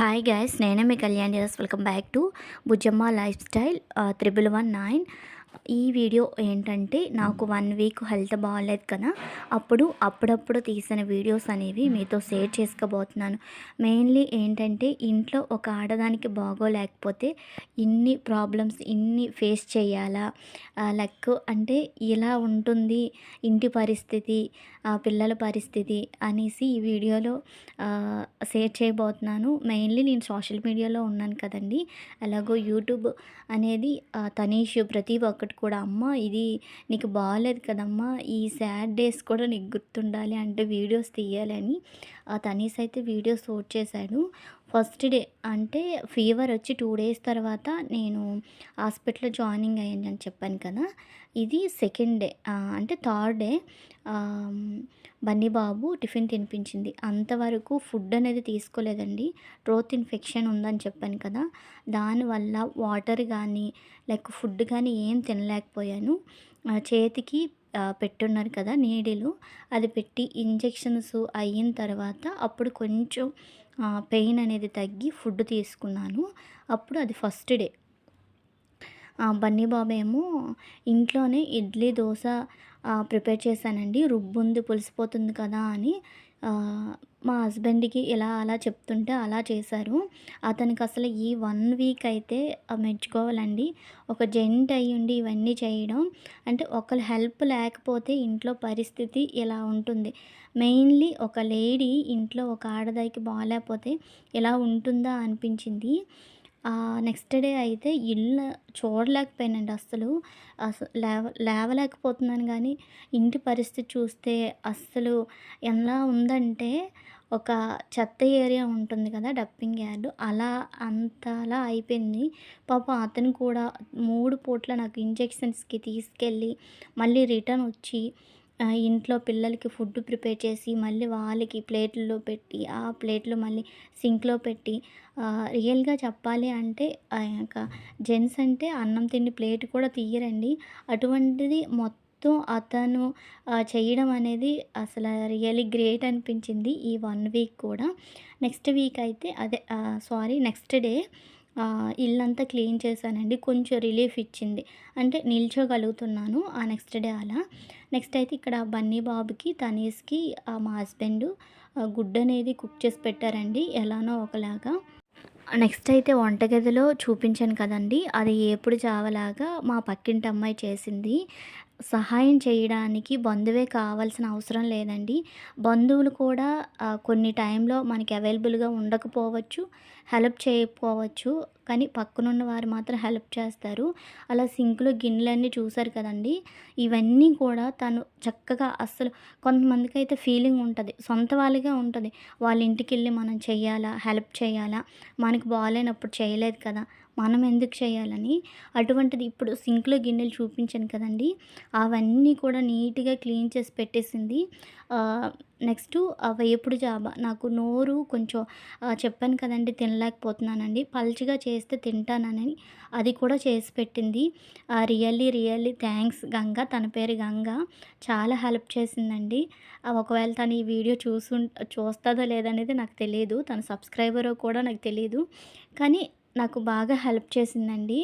Hi guys, నేనే మీ కళ్యాణ్ జరస్. Welcome back to Bujjamma lifestyle 1119. ఈ వీడియో ఏంటంటే, నాకు 1 వీక్ హెల్త్ బాగాలేదు కదా, అప్పుడప్పుడు తీసిన వీడియోస్ అనేవి మీతో షేర్ చేసుకోబోతున్నాను. మెయిన్లీ ఏంటంటే, ఇంట్లో ఒక ఆడదానికి బాగోలేకపోతే ఇన్ని ప్రాబ్లమ్స్ ఇన్ని ఫేస్ చేయాలా, లైక్ అంటే ఇలా ఉంటుంది ఇంటి పరిస్థితి, పిల్లల పరిస్థితి అనేసి ఈ వీడియోలో షేర్ చేయబోతున్నాను. మెయిన్లీ నేను సోషల్ మీడియాలో ఉన్నాను కదండి, అలాగో యూట్యూబ్ అనేది తనీష్ ప్రతి ఒక్కటి కూడా, అమ్మ ఇది నీకు బాగాలేదు కదమ్మా, ఈ సాడ్ డేస్ కూడా నీకు గుర్తుండాలి అంటే వీడియోస్ తీయాలని తనీష్ అయితే వీడియో షూట్ చేశాడు. ఫస్ట్ డే అంటే ఫీవర్ వచ్చి 2 days తర్వాత నేను హాస్పిటల్లో జాయినింగ్ అయ్యానని చెప్పాను కదా, ఇది సెకండ్ డే. అంటే థర్డ్ డే బన్నీ బాబు టిఫిన్ తినిపించింది. అంతవరకు ఫుడ్ అనేది తీసుకోలేదండి. థ్రోట్ ఇన్ఫెక్షన్ ఉందని చెప్పాను కదా, దానివల్ల వాటర్ కానీ లైక్ ఫుడ్ కానీ ఏం తినలేకపోయాను. చేతికి పెట్టున్నారు కదా నీడిలు, అది పెట్టి ఇంజెక్షన్స్ అయిన తర్వాత అప్పుడు కొంచెం పెయిన్ అనేది తగ్గి ఫుడ్ తీసుకున్నాను. అప్పుడు అది ఫస్ట్ డే. బన్నీ బాబు ఏమో ఇంట్లోనే ఇడ్లీ దోశ ప్రిపేర్ చేశానండి. రుబ్బుంది పులిసిపోతుంది కదా అని మా హస్బెండ్కి ఇలా అలా చెప్తుంటే అలా చేశారు. అతనికి అసలు ఈ 1 వీక్ అయితే మెచ్చుకోవాలండి. ఒక జెంట్ అయ్యుండి ఇవన్నీ చేయడం అంటే, ఒకరి హెల్ప్ లేకపోతే ఇంట్లో పరిస్థితి ఇలా ఉంటుంది. మెయిన్లీ ఒక లేడీ ఇంట్లో ఒక ఆడదానికి బాగాలేకపోతే ఎలా ఉంటుందా అనిపించింది. నెక్స్ట్ డే అయితే ఇల్లు చూడలేకపోయానండి అస్సలు. లేవలేకపోతున్నాను కానీ ఇంటి పరిస్థితి చూస్తే అస్సలు ఎలా ఉందంటే, ఒక చెత్త ఏరియా ఉంటుంది కదా, డంపింగ్ యార్డ్, అలా అంతలా అయిపోయింది. పాపం అతను కూడా 3 పూట్ల నాకు ఇంజెక్షన్స్కి తీసుకెళ్ళి మళ్ళీ రిటర్న్ వచ్చి ఇంట్లో పిల్లలకి ఫుడ్ ప్రిపేర్ చేసి మళ్ళీ వాళ్ళకి ప్లేట్లలో పెట్టి ఆ ప్లేట్లు మళ్ళీ సింక్లో పెట్టి, రియల్గా చెప్పాలి అంటే ఇంకా జెంట్స్ అంటే అన్నం తిండి ప్లేట్ కూడా తీయరండి. అటువంటిది మొత్తం అతను చేయడం అనేది అసలు రియల్లీ గ్రేట్ అనిపించింది ఈ 1 వీక్ కూడా. నెక్స్ట్ వీక్ అయితే నెక్స్ట్ డే ఇల్లంతా క్లీన్ చేశానండి. కొంచెం రిలీఫ్ ఇచ్చింది, అంటే నిల్చోగలుగుతున్నాను ఆ నెక్స్ట్ డే అలా. నెక్స్ట్ అయితే ఇక్కడ బన్నీ బాబుకి తనీష్కి మా హస్బెండ్ గుడ్డు అనేది కుక్ చేసి పెట్టారండి ఎలానో ఒకలాగా. నెక్స్ట్ అయితే వంటగదిలో చూపించాను కదండి, అది ఎప్పుడు చావలాగా మా పక్కింటి అమ్మాయి చేసింది. సహాయం చేయడానికి బంధువే కావాల్సిన అవసరం లేదండి. బంధువులు కూడా కొన్ని టైంలో మనకి అవైలబుల్గా ఉండకపోవచ్చు, హెల్ప్ చేయకపోవచ్చు, కానీ పక్కనున్న వారు మాత్రం హెల్ప్ చేస్తారు. అలా సింక్లో గిన్నెలన్నీ చూసారు కదండి, ఇవన్నీ కూడా తను చక్కగా అస్సలు కొంతమందికి అయితే ఫీలింగ్ ఉంటుంది, సొంత వాళ్ళుగా ఉంటుంది, వాళ్ళ ఇంటికి వెళ్ళి మనం చెయ్యాలా, హెల్ప్ చేయాలా, మనకు బాగాలేనప్పుడు చేయలేదు కదా మనం ఎందుకు చేయాలని. అటువంటిది ఇప్పుడు సింక్లో గిన్నెలు చూపించాను కదండి, అవన్నీ కూడా నీట్గా క్లీన్ చేసి పెట్టేసింది. నెక్స్ట్ వేపుడు జాబా, నాకు నోరు కొంచెం చెప్పాను కదండి తినలేకపోతున్నానండి, పల్చగా చేస్తే తింటానని, అది కూడా చేసి పెట్టింది. రియల్లీ థ్యాంక్స్ గంగ, తన పేరు గంగ, చాలా హెల్ప్ చేసిందండి. ఒకవేళ తను ఈ వీడియో చూస్తుందో లేదనేది నాకు తెలియదు, తన సబ్స్క్రైబరో కూడా నాకు తెలియదు, కానీ నాకు బాగా హెల్ప్ చేసిందండి.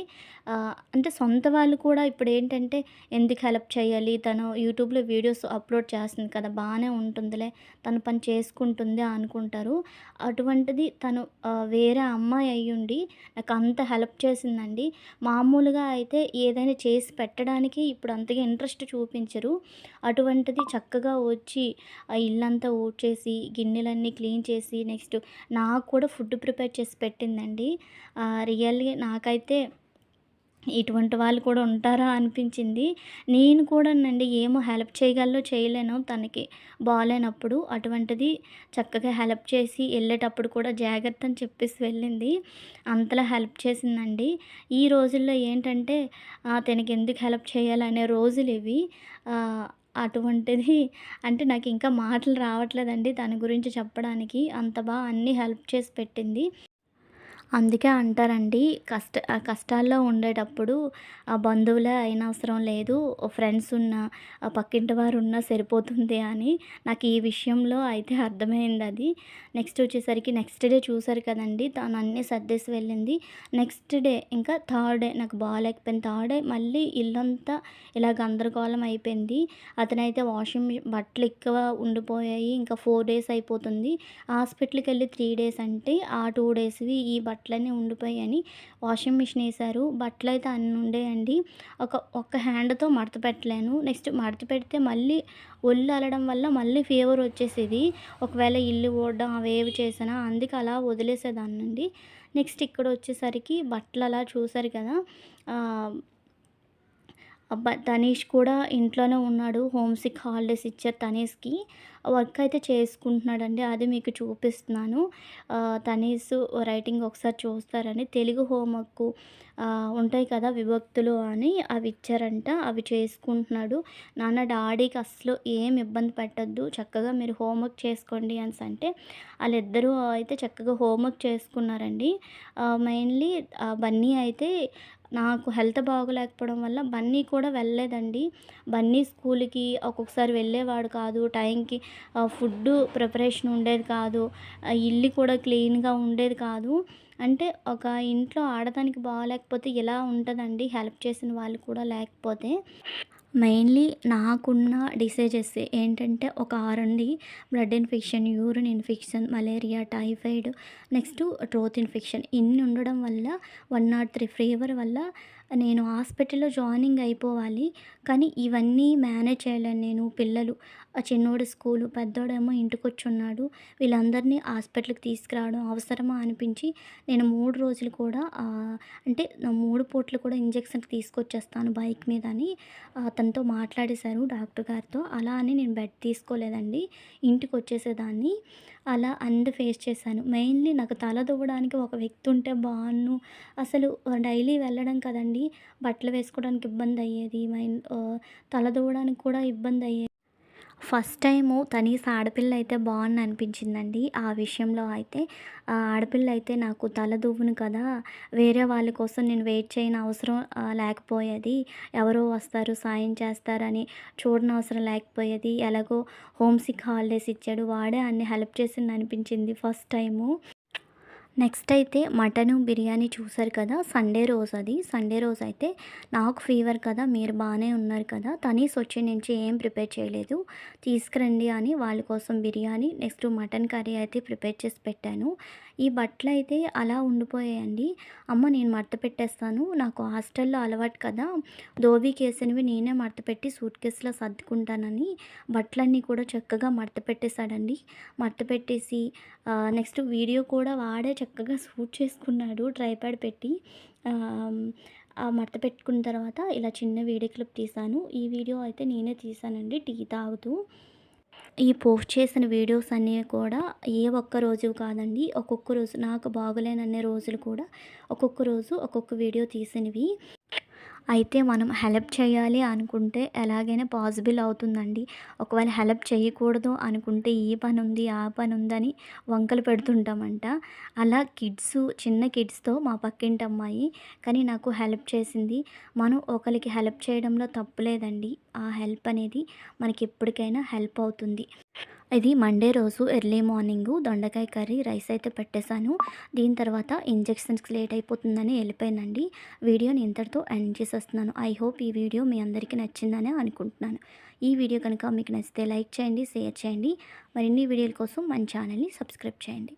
అంటే సొంత వాళ్ళు కూడా ఇప్పుడు ఏంటంటే, ఎందుకు హెల్ప్ చేయాలి, తను యూట్యూబ్లో వీడియోస్ అప్లోడ్ చేస్తుంది కదా, బాగానే ఉంటుందిలే, తన పని చేసుకుంటుంది అనుకుంటారు. అటువంటిది తను వేరే అమ్మాయి అయ్యుండి నాకు అంత హెల్ప్ చేసిందండి. మామూలుగా అయితే ఏదైనా చేసి పెట్టడానికి ఇప్పుడు అంతగా ఇంట్రెస్ట్ చూపించరు. అటువంటిది చక్కగా వచ్చి ఇల్లంతా ఊడ్చేసి గిన్నెలన్నీ క్లీన్ చేసి నెక్స్ట్ నాకు కూడా ఫుడ్ ప్రిపేర్ చేసి పెట్టిందండి. రియల్లీ నాకైతే ఇటువంటి వాళ్ళు కూడా ఉంటారా అనిపించింది. నేను కూడానండి ఏమో హెల్ప్ చేయగలనో చేయలేనో తనకి బాగాలేనప్పుడు, అటువంటిది చక్కగా హెల్ప్ చేసి వెళ్ళేటప్పుడు కూడా జాగ్రత్త అని చెప్పేసి వెళ్ళింది. అంతలా హెల్ప్ చేసిందండి. ఈ రోజుల్లో ఏంటంటే తనకి ఎందుకు హెల్ప్ చేయాలనే రోజులు ఇవి. అటువంటిది అంటే నాకు ఇంకా మాటలు రావట్లేదండి తన గురించి చెప్పడానికి, అంత బాగా అన్నీ హెల్ప్ చేసి పెట్టింది. అందుకే అంటారండి కష్టాల్లో ఉండేటప్పుడు బంధువులే అయినవసరం లేదు. ఫ్రెండ్స్ ఉన్నా, పక్కింటి వారున్నా సరిపోతుంది అని. నాకు ఈ విషయంలో అయితే అర్థమైందది. నెక్స్ట్ వచ్చేసరికి నెక్స్ట్ డే చూసారు కదండీ! తను అన్నీ సర్దేసి వెళ్ళింది. నెక్స్ట్ డే ఇంకా థర్డ్ డే నాకు బాలేకపోయింది. థర్డ్ డే మళ్ళీ ఇల్లంతా ఇలా గందరగోళం అయిపోయింది. అతనైతే వాషింగ్ బట్టలు ఎక్కువ ఉండిపోయాయి. ఇంకా 4 డేస్ అయిపోతుంది. హాస్పిటల్‌కెళ్ళి 3 డేస్ అంటే, ఆ 2 డేస్‌వి ఈ బట్టలన్నీ ఉండిపోయాయని వాషింగ్ మిషన్ ఏశారు. బట్టలైతే అన్ని ఉండేయండి. ఒక్క హ్యాండ్‌తో మడత పెట్టలేను. నెక్స్ట్ మడత పెడితే మళ్ళీ ఒళ్ళు అలడం వల్ల మళ్ళీ ఫీవర్ వచ్చేసేది. ఒకవేళ ఇల్లు ఊడడం అవేవి చేసినా అందుకే అలా వదిలేసేదాన్నండి. నెక్స్ట్ ఇక్కడొచ్చేసరికి బట్టలు అలా చూసారు కదా! ఆహ్ తనీష్ కూడా ఇంట్లోనే ఉన్నాడు. హోమ్ సిక్ హాలిడేస్ ఇచ్చారు తనీష్‌కి. వర్క్ అయితే చేసుకుంటున్నాడండి. అది మీకు చూపిస్తున్నాను. తనీష్ రైటింగ్ ఒకసారి చూస్తారని తెలుగు హోంవర్క్ ఉంటాయి కదా! విభక్తులు అని అవి ఇచ్చారంట. అవి చేసుకుంటున్నాడు. నాన్న డాడీకి అస్సలు ఏం ఇబ్బంది పెట్టొద్దు. చక్కగా మీరు హోంవర్క్ చేసుకోండి అనేసంటే ఆళ్ళిద్దరూ అయితే చక్కగా హోంవర్క్ చేసుకున్నారండి. మెయిన్‌లీ బన్నీ అయితే నాకు హెల్త్ బాగోలేకపోవడం వల్ల బన్నీ కూడా వెళ్ళలేదండి. బన్నీ స్కూలుకి ఒక్కొక్కసారి వెళ్ళేవాడు కాదు. టైంకి ఫుడ్డు ప్రిపరేషన్ ఉండేది కాదు. ఇల్లు కూడా క్లీన్‌గా ఉండేది కాదు. అంటే ఒక ఇంట్లో ఆడదానికి బాలేకపోతే ఇలా ఉంటదండి. హెల్ప్ చేసిన వాళ్ళు కూడా లేకపోతే. మెయిన్‌లీ నాకున్న డిసీజెస్ ఏంటంటే ఒక 6 అండి. Blood infection, urine infection, malaria, typhoid, next ట్రోత్ infection ఇన్ని ఉండడం వల్ల 103 ఫీవర్ వల్ల నేను హాస్పిటల్‌లో జాయినింగ్ అయిపోవాలి. కానీ ఇవన్నీ మేనేజ్ చేయలేను నేను. పిల్లలు చిన్నోడు స్కూలు, పెద్దోడేమో ఇంటికొచ్చున్నాడు. వీళ్ళందరినీ హాస్పిటల్‌కి తీసుకురావడం అవసరమా అనిపించి నేను 3 రోజులు కూడా అంటే 3 పూటలు కూడా ఇంజెక్షన్‌కి తీసుకొచ్చేస్తాను బైక్ మీద అని అతనితో మాట్లాడేశారు డాక్టర్ గారితో. అలా అని నేను బెడ్ తీసుకోలేదండి. ఇంటికొచ్చేసేదాన్ని. అలా అండ్ ఫేస్ చేశాను. మెయిన్‌లీ నాకు తల దువ్వడానికి ఒక వ్యక్తి ఉంటే బావున్ను. అసలు డైలీ వెళ్ళడం కదండీ! బట్టలు వేసుకోవడానికి ఇబ్బందయ్యేది. తల దువ్వడానికి కూడా ఇబ్బందయ్యేది. ఫస్ట్ టైము తనీస్ ఆడపిల్ల అయితే బావుండనిపించిందండి. ఆ విషయంలో అయితే ఆడపిల్ల అయితే నాకు తల దువ్వును కదా! వేరే వాళ్ళ కోసం నేను వెయిట్ చేయని అవసరం లేకపోయేది. ఎవరో వస్తారు, సాయం చేస్తారని చూడనవసరం లేకపోయేది. ఎలాగో హోమ్ సిక్ హాలిడేస్ ఇచ్చాడు. వాడే అన్ని హెల్ప్ చేసిందనిపించింది ఫస్ట్ టైము. నెక్స్ట్ అయితే మటను, బిర్యానీ చూసారు కదా! సండే రోజది. సండే రోజైతే నాకు ఫీవర్ కదా! మీరు బానే ఉన్నారు కదా! తనీస్ వచ్చి నుంచి ఏం ప్రిపేర్ చేయలేదు. తీసుకురండి అని వాళ్ళ కోసం బిర్యానీ, నెక్స్ట్ మటన్ కర్రీ అయితే ప్రిపేర్ చేసి పెట్టాను. ఈ బట్టలైతే అలా ఉండిపోయాయండి. అమ్మ నేను మడత పెట్టేస్తాను. నాకు హాస్టల్‌లో అలవాటు కదా! ధోబీకేసినవి నేనే మడత పెట్టి సూట్ కేస్‌లో సర్దుకుంటానని బట్టలన్నీ కూడా చక్కగా మడత పెట్టేశాడండి. మడత పెట్టేసి నెక్స్ట్ వీడియో కూడా వాడే చక్కగా షూట్ చేసుకున్నాడు ట్రైపాడ్ పెట్టి. ఆహ్, ఆ మడత పెట్టుకున్న తర్వాత ఇలా చిన్న వీడియో క్లిప్ తీశాను. ఈ వీడియో అయితే నేనే తీశానండి టీ తాగుతూ. ఈ పోస్ట్ చేసిన వీడియోస్ అన్నీ కూడా ఏ ఒక్క రోజు కాదండి. ఒక్కొక్క రోజు నాకు బాగోలేనన్ని రోజులు కూడా ఒక్కొక్క రోజు ఒక్కొక్క వీడియో తీసినవి. అయితే మనం హెల్ప్ చేయాలి అనుకుంటే ఎలాగైనా పాసిబుల్ అవుతుందండి. ఒకవేళ హెల్ప్ చేయకూడదు అనుకుంటే ఈ పనుంది, ఆ పనుందని వంకలు పెడుతుంటామంట. అలా చిన్న కిడ్స్‌తో మా పక్కింటి అమ్మాయి కానీ నాకు హెల్ప్ చేసింది. మనం ఒకరికి హెల్ప్ చేయడంలో తప్పు లేదండి. ఆ హెల్ప్ అనేది మనకి ఎప్పటికైనా హెల్ప్ అవుతుంది. ఇది మండే రోజు ఎర్లీ మార్నింగు దొండకాయ కర్రీ, రైస్ అయితే పెట్టేశాను. దీని తర్వాత ఇంజెక్షన్స్‌కి లేట్ అయిపోతుందని ఎళ్ళిపోయానండి. వీడియోని ఇంతటితో ఎండ్ చేసేస్తున్నాను. ఐ హోప్ ఈ వీడియో మీ అందరికీ నచ్చిందనే అనుకుంటున్నాను. ఈ వీడియో కనుక మీకు నచ్చితే లైక్ చేయండి, షేర్ చేయండి. మరిన్ని వీడియోల కోసం మన ఛానల్‌ని సబ్స్క్రైబ్ చేయండి.